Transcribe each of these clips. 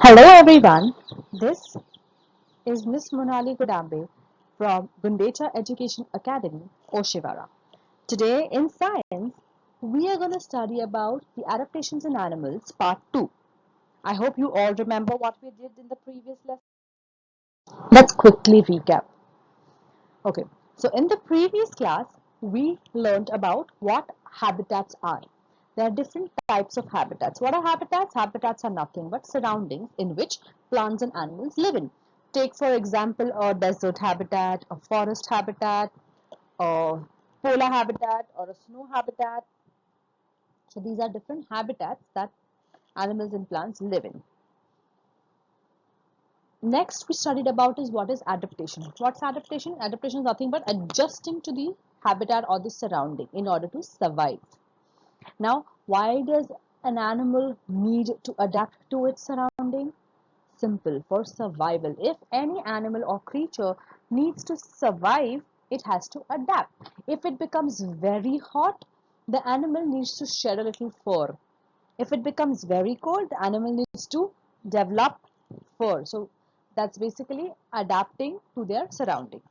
Hello everyone, this is Miss Monali Godambe from Gundeta Education Academy, Oshivara. Today in science, we are going to study about the adaptations in animals part 2. I hope you all remember what we did in the previous lesson. Let's quickly recap. Okay, so in the previous class, we learned about what habitats are. There are different types of habitats. What are habitats? Habitats are nothing but surroundings in which plants and animals live in. Take, for example, a desert habitat, a forest habitat, a polar habitat, or a snow habitat. So these are different habitats that animals and plants live in. Next, we studied about is what is adaptation. What's adaptation? Adaptation is nothing but adjusting to the habitat or the surrounding in order to survive. Now, why does an animal need to adapt to its surrounding? Simple, for survival. If any animal or creature needs to survive, it has to adapt. If it becomes very hot, the animal needs to shed a little fur. If it becomes very cold, the animal needs to develop fur. So that's basically adapting to their surrounding.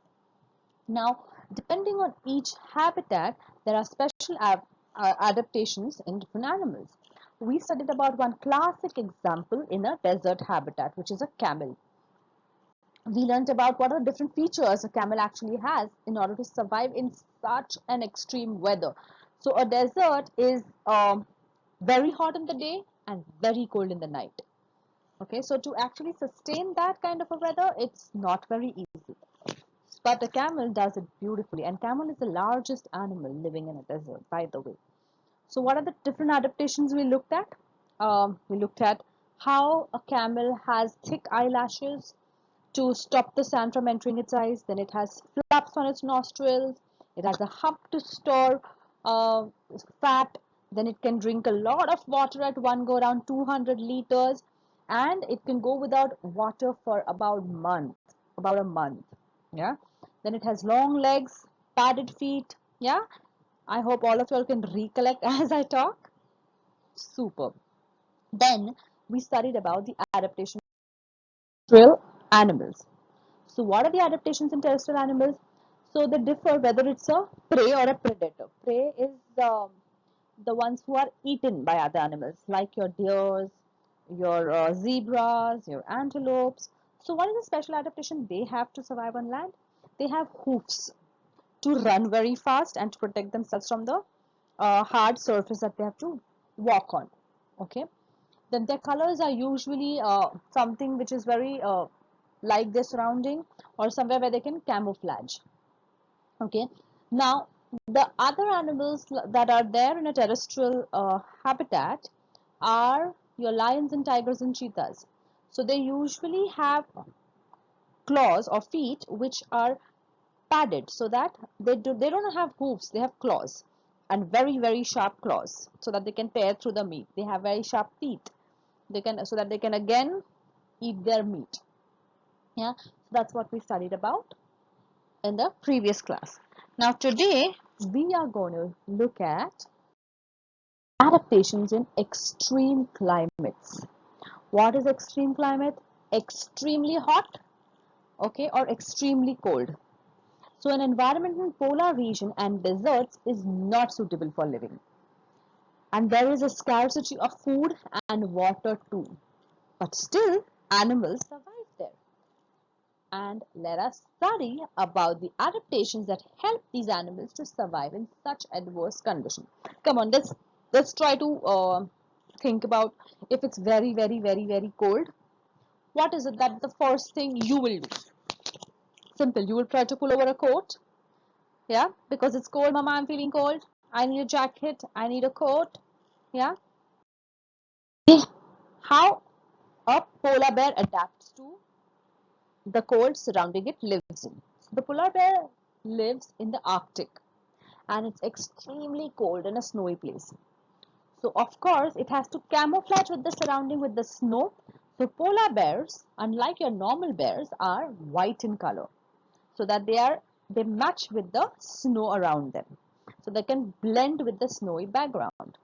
Now, depending on each habitat, there are special adaptations in different animals. We studied about one classic example in a desert habitat, which is a camel. We learned about what are the different features a camel actually has in order to survive in such an extreme weather. So a desert is very hot in the day and very cold in the night. Okay, so to actually sustain that kind of a weather, it's not very easy. But the camel does it beautifully, and camel is the largest animal living in a desert, by the way. So what are the different adaptations we looked at? We looked at how a camel has thick eyelashes to stop the sand from entering its eyes. Then it has flaps on its nostrils. It has a hump to store uh, fat. Then it can drink a lot of water at one go, around 200 liters, and it can go without water for about a month. Yeah. Then it has long legs, padded feet. Yeah. I hope all of you all can recollect as I talk. Super. Then we studied about the adaptation of terrestrial animals. So what are the adaptations in terrestrial animals? So they differ whether it's a prey or a predator. Prey is the ones who are eaten by other animals, like your deers, your zebras, your antelopes. So what is the special adaptation they have to survive on land? They have hoofs to run very fast and to protect themselves from the hard surface that they have to walk on. Okay, then their colors are usually something which is very like their surrounding or somewhere where they can camouflage. Okay, now the other animals that are there in a terrestrial habitat are your lions and tigers and cheetahs. So they usually have claws or feet which are padded so that they don't have hooves, they have claws, and very sharp claws so that they can tear through the meat. They have very sharp teeth, they can, so that they can again eat their meat. Yeah, so that's what we studied about in the previous class. Now today we are going to look at adaptations in extreme climates. What is extreme climate? Extremely hot, okay, or extremely cold. So an environment in polar region and deserts is not suitable for living. And there is a scarcity of food and water too. But still, animals survive there. And let us study about the adaptations that help these animals to survive in such adverse conditions. Come on, let's try to think about if it's very cold. What is it that the first thing you will do? Simple. You will try to pull over a coat. Yeah, because it's cold, mama, I'm feeling cold. I need a jacket. I need a coat. Yeah. How a polar bear adapts to the cold surrounding it lives in. So the polar bear lives in the Arctic and it's extremely cold in a snowy place. So of course it has to camouflage with the surrounding with the snow. So polar bears, unlike your normal bears, are white in color so that they match with the snow around them. So they can blend with the snowy background.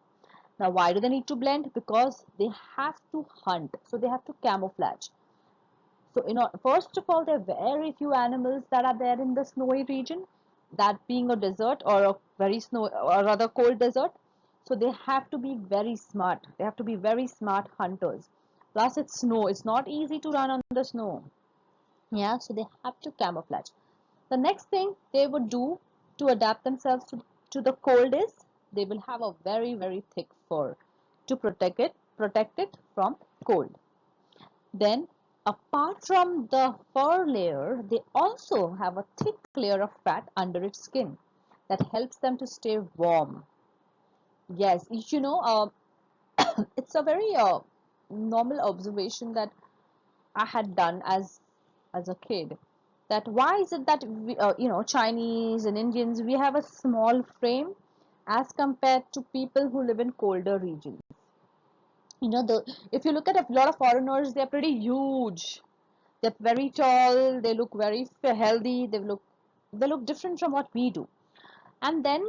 Now, why do they need to blend? Because they have to hunt, so they have to camouflage. So, first of all, there are very few animals that are there in the snowy region, that being a desert or a very snow or rather cold desert. So they have to be very smart. They have to be very smart hunters. Plus, it's snow. It's not easy to run on the snow. Yeah, so they have to camouflage. The next thing they would do to adapt themselves to the cold is they will have a very, very thick fur to protect it from cold. Then, apart from the fur layer, they also have a thick layer of fat under its skin that helps them to stay warm. Yes, it's a very normal observation that I had done as a kid. That why is it that Chinese and Indians, we have a small frame as compared to people who live in colder regions. If you look at a lot of foreigners, they're pretty huge. They're very tall. They look very healthy. They look different from what we do. And then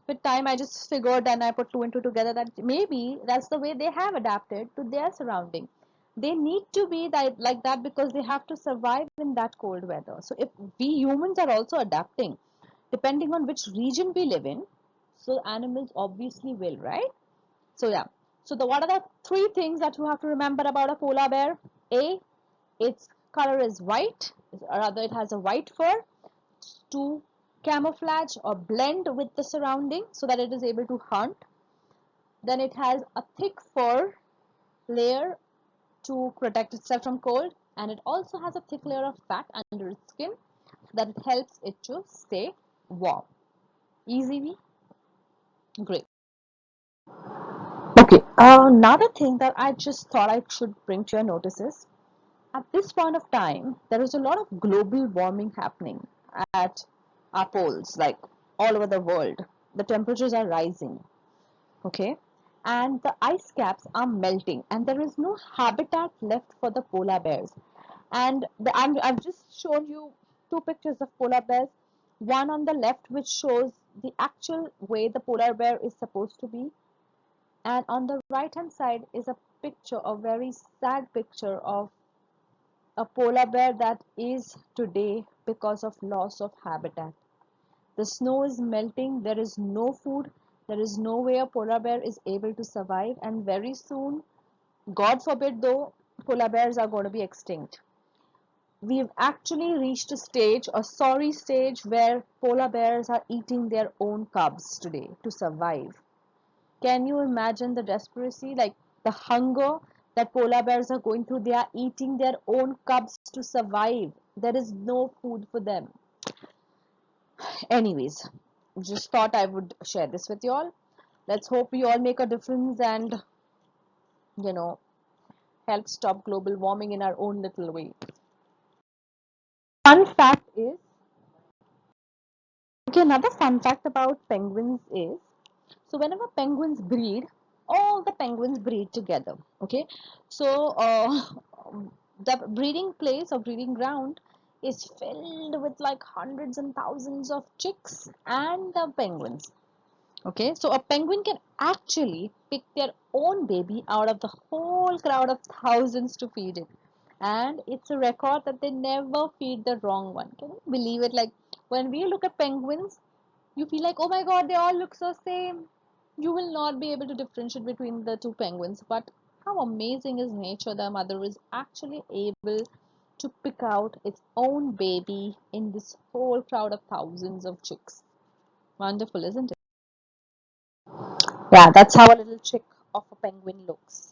with time, I just figured and I put two and two together that maybe that's the way they have adapted to their surrounding. They need to be like that because they have to survive in that cold weather. So if we humans are also adapting, depending on which region we live in, so animals obviously will, right? So yeah. So what are the three things that you have to remember about a polar bear? A, its color is white, or rather it has a white fur. To camouflage or blend with the surrounding so that it is able to hunt. Then it has a thick fur layer to protect itself from cold, and it also has a thick layer of fat under its skin that it helps it to stay warm. Easy? Great. Okay, another thing that I just thought I should bring to your notice is at this point of time, there is a lot of global warming happening at our poles, like all over the world. The temperatures are rising, okay? And the ice caps are melting, and there is no habitat left for the polar bears. And I've just shown you two pictures of polar bears. One on the left, which shows the actual way the polar bear is supposed to be, and on the right hand side is a picture, a very sad picture of a polar bear that is today because of loss of habitat. The snow is melting, there is no food, there is no way a polar bear is able to survive, and very soon, God forbid though, polar bears are going to be extinct. We've actually reached a stage, a sorry stage, where polar bears are eating their own cubs today to survive. Can you imagine the desperacy, like the hunger that polar bears are going through? They are eating their own cubs to survive. There is no food for them. Anyways, just thought I would share this with you all. Let's hope we all make a difference and, you know, help stop global warming in our own little way. Fun fact is, okay, another fun fact about penguins is, so whenever penguins breed, all the penguins breed together. Okay, so the breeding place or breeding ground is filled with like hundreds and thousands of chicks and the penguins. Okay, so a penguin can actually pick their own baby out of the whole crowd of thousands to feed it. And it's a record that they never feed the wrong one. Can you believe it? Like when we look at penguins, you feel like, oh my god, they all look so same. You will not be able to differentiate between the two penguins. But how amazing is nature? The mother is actually able to pick out its own baby in this whole crowd of thousands of chicks. Wonderful, isn't it? Yeah, that's how a little chick of a penguin looks.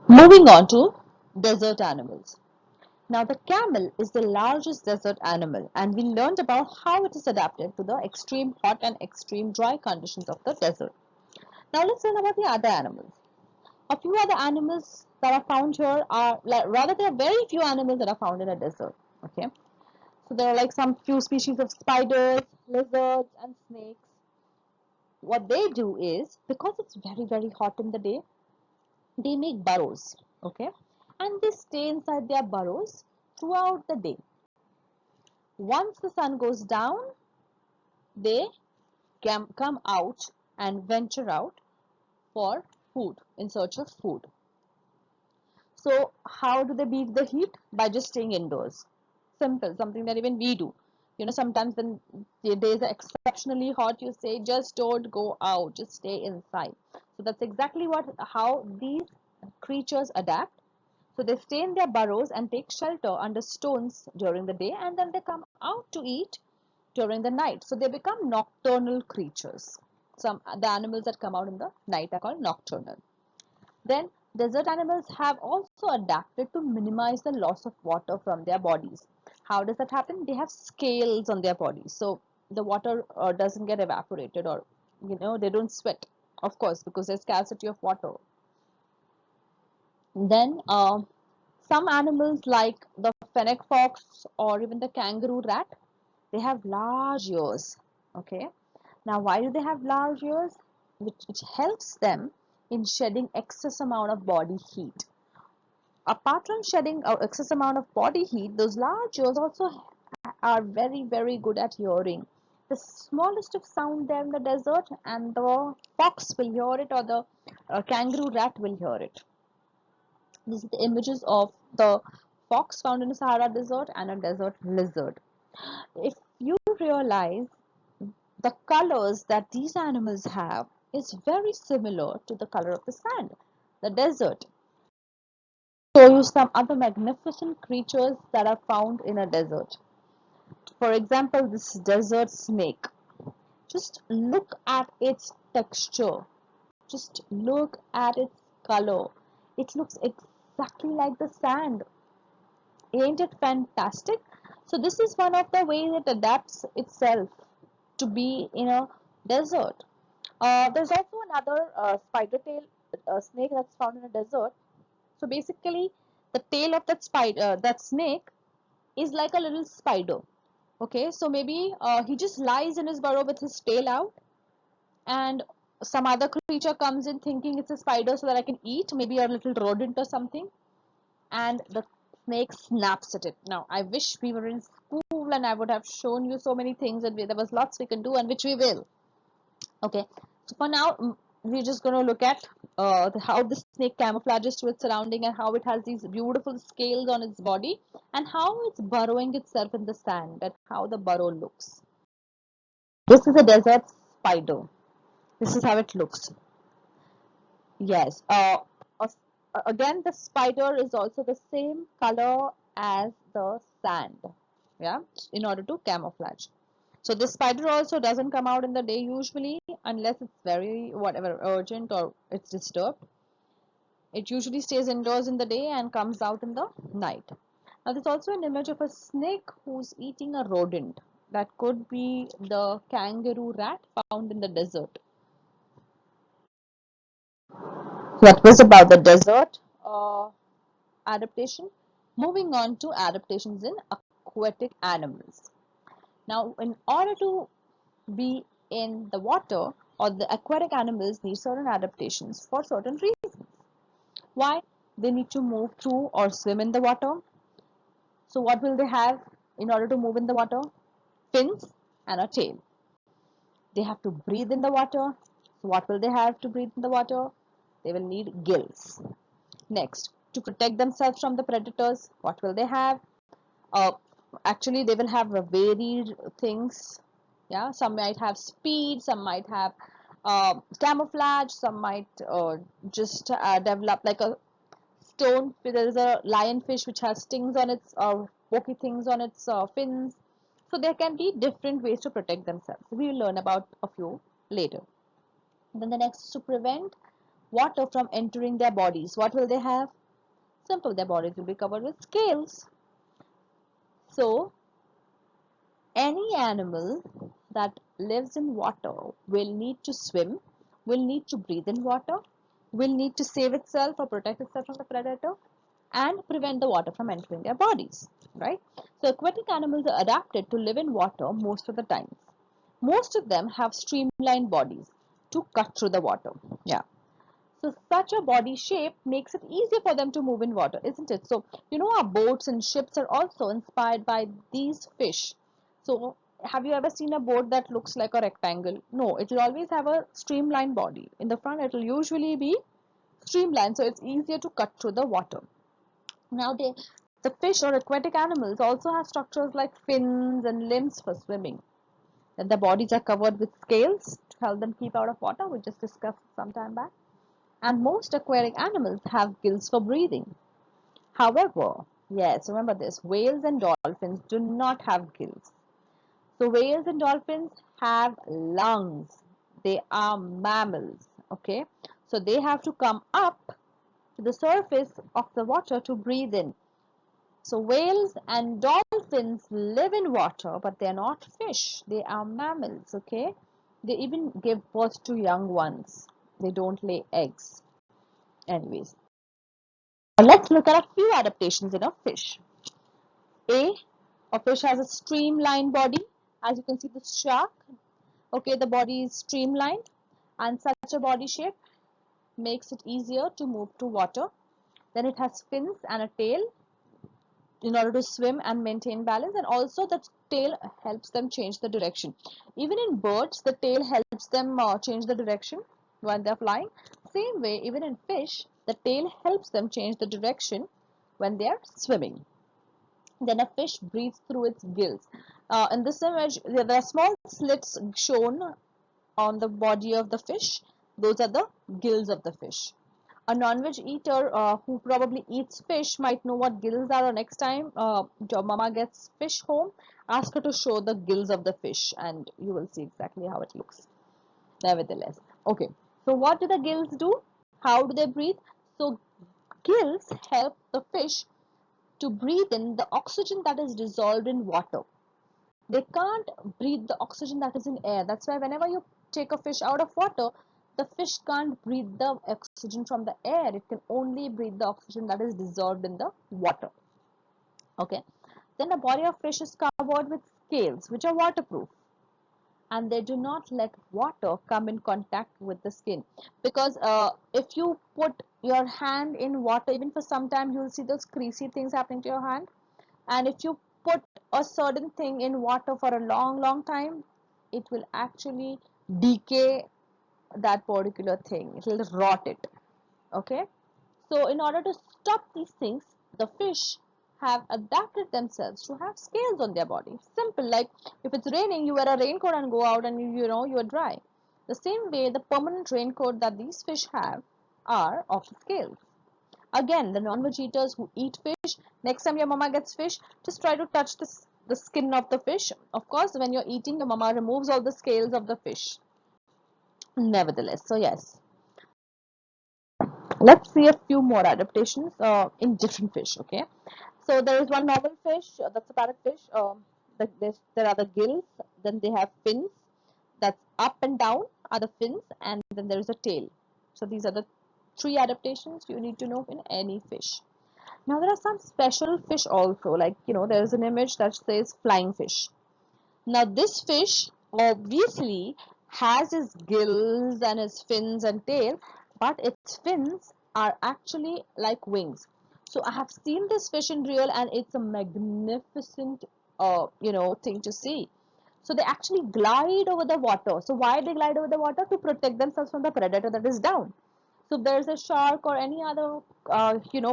Moving on to desert animals. Now, the camel is the largest desert animal, and we learned about how it is adapted to the extreme hot and extreme dry conditions of the desert. Now, let's learn about the other animals. A few other animals that are found here are, like, rather, there are very few animals that are found in a desert. Okay, so there are like some few species of spiders, lizards, and snakes. What they do is, because it's very, very hot in the day, they make burrows, okay, and they stay inside their burrows throughout the day. Once the sun goes down, they come out and venture out for food, in search of food. So how do they beat the heat? By just staying indoors. Simple, something that even we do. You know, sometimes when the days are exceptionally hot, you say just don't go out, just stay inside. So that's exactly how these creatures adapt. So they stay in their burrows and take shelter under stones during the day, and then they come out to eat during the night. So they become nocturnal creatures. The animals that come out in the night are called nocturnal. Then desert animals have also adapted to minimize the loss of water from their bodies. How does that happen? They have scales on their bodies, so the water doesn't get evaporated, or they don't sweat, of course, because there's scarcity of water. Then some animals like the fennec fox or even the kangaroo rat, they have large ears. Okay, now why do they have large ears? Which helps them in shedding excess amount of body heat. Apart from shedding excess amount of body heat, those large ears also are very, very good at hearing. The smallest of sound there in the desert, and the fox will hear it, or the kangaroo rat will hear it. These are the images of the fox found in the Sahara Desert and a desert lizard. If you realize, the colors that these animals have is very similar to the color of the sand, the desert. Show you some other magnificent creatures that are found in a desert. For example, this desert snake. Just look at its texture. Just look at its color. It looks exactly like the sand. Ain't it fantastic? So this is one of the ways it adapts itself to be in a desert. There's also another spider tail snake that's found in a desert. So basically, the tail of that snake is like a little spider. Okay, so maybe he just lies in his burrow with his tail out, and some other creature comes in thinking it's a spider so that I can eat, maybe a little rodent or something, and the snake snaps at it. Now, I wish we were in school and I would have shown you so many things, and there was lots we can do, and which we will. Okay, so for now, we're just going to look at how the snake camouflages to its surrounding, and how it has these beautiful scales on its body, and how it's burrowing itself in the sand, and how the burrow looks. This is a desert spider. This is how it looks. Yes. Again, the spider is also the same color as the sand. Yeah, in order to camouflage. So this spider also doesn't come out in the day usually, unless it's very whatever urgent or it's disturbed. It usually stays indoors in the day and comes out in the night. Now there's also an image of a snake who's eating a rodent. That could be the kangaroo rat found in the desert. So that was about the desert adaptation. Moving on to adaptations in aquatic animals. Now, in order to be in the water, or the aquatic animals need certain adaptations for certain reasons. Why? They need to move through or swim in the water. So what will they have in order to move in the water? Fins and a tail. They have to breathe in the water. So what will they have to breathe in the water? They will need gills. Next, to protect themselves from the predators, what will they have? Uh, Actually, they will have varied things. Yeah, some might have speed, some might have camouflage, some might just develop like a stone. There is a lionfish which has stings on its pokey things on its fins. So there can be different ways to protect themselves. We will learn about a few later. Then the next is to prevent water from entering their bodies. What will they have? Simple, their bodies will be covered with scales. So any animal that lives in water will need to swim, will need to breathe in water, will need to save itself or protect itself from the predator, and prevent the water from entering their bodies, right? So aquatic animals are adapted to live in water most of the times. Most of them have streamlined bodies to cut through the water. Yeah. So such a body shape makes it easier for them to move in water, isn't it? So, our boats and ships are also inspired by these fish. So have you ever seen a boat that looks like a rectangle? No, it will always have a streamlined body. In the front, it will usually be streamlined, so it's easier to cut through the water. Now, the fish or aquatic animals also have structures like fins and limbs for swimming. And the bodies are covered with scales to help them keep out of water. We just discussed some time back. And most aquatic animals have gills for breathing. However, yes, remember this, whales and dolphins do not have gills. So whales and dolphins have lungs. They are mammals, okay? So they have to come up to the surface of the water to breathe in. So whales and dolphins live in water, but they are not fish. They are mammals, okay? They even give birth to young ones. They don't lay eggs. Anyways, let's look at a few adaptations in a fish. A fish has a streamlined body. As you can see, the shark, okay, the body is streamlined, and such a body shape makes it easier to move to water. Then it has fins and a tail in order to swim and maintain balance, and also the tail helps them change the direction. Even in birds, the tail helps them change the direction when they're flying. Same way, even in fish, the tail helps them change the direction when they are swimming. Then a fish breathes through its gills. In this image, there are small slits shown on the body of the fish. Those are the gills of the fish. A non-veg eater who probably eats fish might know what gills are. Or next time your mama gets fish home, ask her to show the gills of the fish and you will see exactly how it looks. Nevertheless, okay, so what do the gills do? How do they breathe? So gills help the fish to breathe in the oxygen that is dissolved in water. They can't breathe the oxygen that is in air. That's why whenever you take a fish out of water, the fish can't breathe the oxygen from the air. It can only breathe the oxygen that is dissolved in the water. Okay. Then the body of fish is covered with scales, which are waterproof, and they do not let water come in contact with the skin, because if you put your hand in water, even for some time, you will see those greasy things happening to your hand. And if you put a certain thing in water for a long time, it will actually decay that particular thing. It will rot it. Okay. So in order to stop these things, the fish have adapted themselves to have scales on their body. Simple, like if it's raining, you wear a raincoat and go out and you know you are dry. The same way, the permanent raincoat that these fish have are of scales. Again, the non-veg eaters who eat fish, next time your mama gets fish, just try to touch the skin of the fish. Of course, when you're eating, your mama removes all the scales of the fish. Nevertheless, so yes. Let's see a few more adaptations in different fish, okay? So there is one normal fish, that's a parrotfish. There are the gills, then they have fins, that's up and down are the fins, and then there is a tail. So these are the three adaptations you need to know in any fish. Now there are some special fish also, like there is an image that says flying fish. Now this fish obviously has his gills and his fins and tail, but its fins are actually like wings. So I have seen this fish in real, and it's a magnificent thing to see. So they actually glide over the water. So why they glide over the water? To protect themselves from the predator that is down. So if there's a shark or any other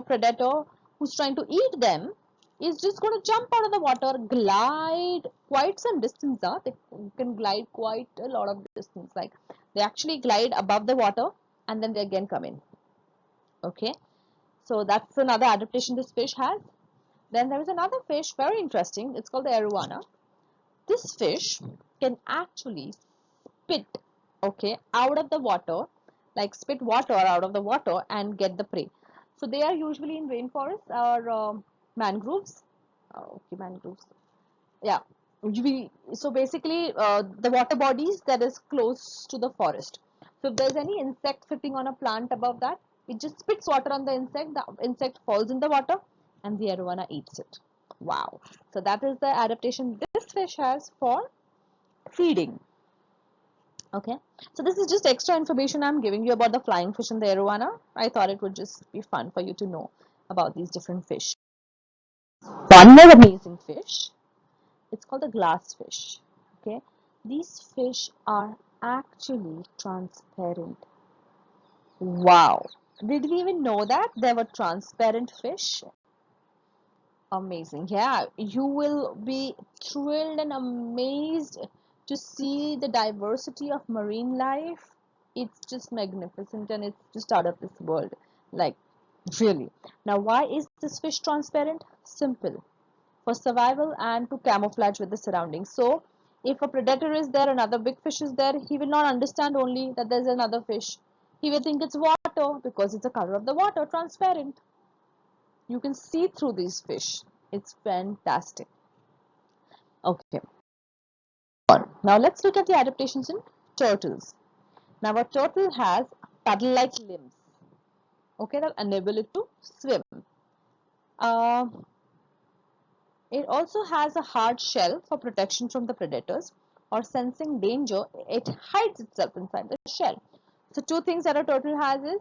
predator who's trying to eat them, is just going to jump out of the water, glide quite some distance. They can glide quite a lot of distance. Like they actually glide above the water and then they again come in. Okay, so that's another adaptation this fish has. Then there is another fish, very interesting. It's called the arowana. This fish can actually spit, okay, out of the water, like spit water out of the water and get the prey. So they are usually in rainforests or mangroves. Okay, mangroves. Yeah. So basically, the water bodies that is close to the forest. So if there's any insect sitting on a plant above that, it just spits water on the insect. The insect falls in the water, and the arowana eats it. Wow. So that is the adaptation this fish has for feeding. Okay, so this is just extra information I'm giving you about the flying fish and the arowana. I thought it would just be fun for you to know about these different fish. One more amazing fish. It's called the glass fish. Okay, these fish are actually transparent. Wow, did we even know that there were transparent fish? Amazing. Yeah, you will be thrilled and amazed to see the diversity of marine life. It's just magnificent and it's just out of this world. Like, really. Now, why is this fish transparent? Simple. For survival and to camouflage with the surroundings. So, if a predator is there, another big fish is there, he will not understand only that there's another fish. He will think it's water because it's the color of the water, transparent. You can see through these fish. It's fantastic. Okay. Now let's look at the adaptations in turtles. Now a turtle has paddle-like limbs, okay, that enable it to swim. Uh, it also has a hard shell for protection from the predators or sensing danger. It hides itself inside the shell. So two things that a turtle has is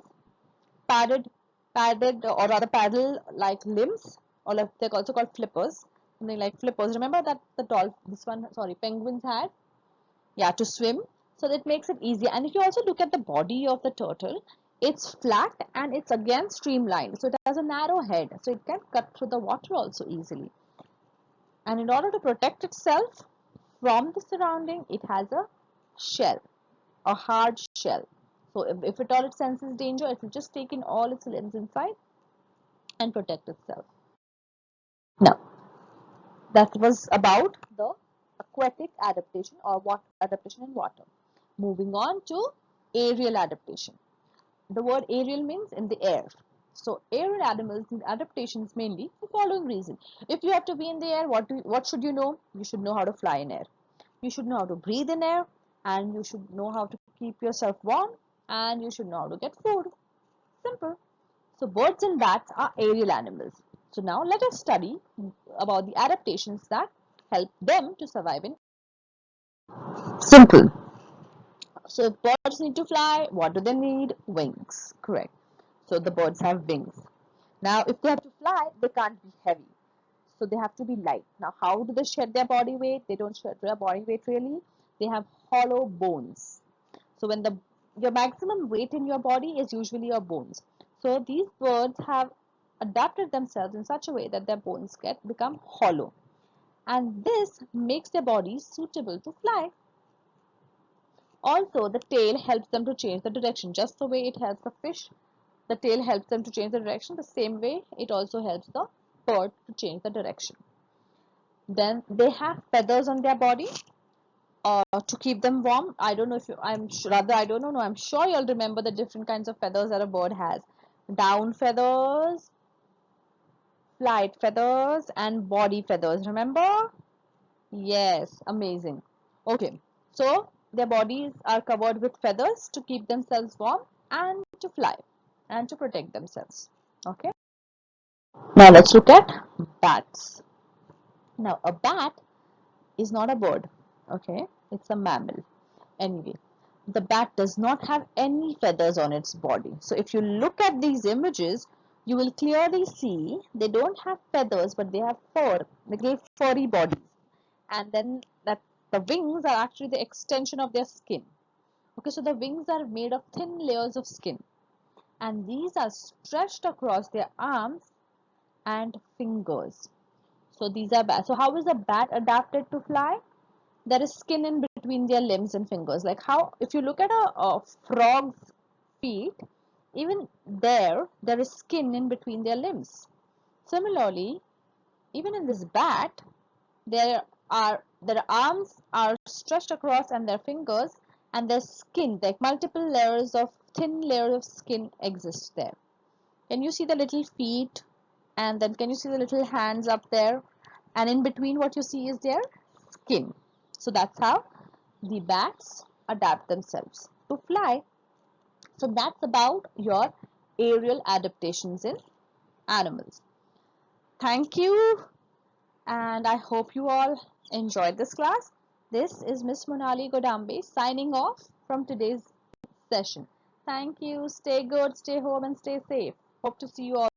padded, padded or rather paddle-like limbs, or like they're also called flippers. Something like flippers. Remember that penguins had, yeah, to swim. So that makes it easy. And if you also look at the body of the turtle, it's flat and it's again streamlined. So it has a narrow head. So it can cut through the water also easily. And in order to protect itself from the surrounding, it has a shell, a hard shell. So if at all it senses danger, it will just take in all its limbs inside and protect itself. Now, that was about the aquatic adaptation or what adaptation in water. Moving on to aerial adaptation. The word aerial means in the air. So aerial animals need adaptations mainly for the following reason. If you have to be in the air, what should you know? You should know how to fly in air. You should know how to breathe in air, and you should know how to keep yourself warm, and you should know how to get food. Simple. So birds and bats are aerial animals. So now let us study about the adaptations that help them to survive in. Simple. So if birds need to fly, what do they need? Wings. Correct. So the birds have wings. Now if they have to fly, they can't be heavy. So they have to be light. Now how do they shed their body weight? They don't shed their body weight really. They have hollow bones. So when your maximum weight in your body is usually your bones. So these birds have adapted themselves in such a way that their bones become hollow. And this makes their bodies suitable to fly. Also, the tail helps them to change the direction. Just the way it helps the fish, the tail helps them to change the direction. The same way, it also helps the bird to change the direction. Then they have feathers on their body to keep them warm. I don't know if you, I don't know, no, I'm sure you'll remember the different kinds of feathers that a bird has. Down feathers, flight feathers, and body feathers. Remember? Yes, amazing. Okay, so their bodies are covered with feathers to keep themselves warm and to fly and to protect themselves. Okay, now let's look at bats. Now, a bat is not a bird, okay, it's a mammal. Anyway, the bat does not have any feathers on its body. So, if you look at these images, you will clearly see they don't have feathers, but they have fur, little furry bodies. And then that the wings are actually the extension of their skin. Okay, so the wings are made of thin layers of skin, and these are stretched across their arms and fingers. So these are bats. So how is a bat adapted to fly? There is skin in between their limbs and fingers. Like how, if you look at a frog's feet, even there is skin in between their limbs. Similarly, even in this bat, There their arms are stretched across and their fingers and their skin, like multiple layers of thin layers of skin exist there. Can you see the little feet? And then can you see the little hands up there? And in between what you see is their skin. So that's how the bats adapt themselves to fly. So that's about your aerial adaptations in animals. Thank you, and I hope you all enjoyed this class. This is Miss Monali Godambe signing off from today's session. Thank you. Stay good, stay home, and stay safe. Hope to see you all.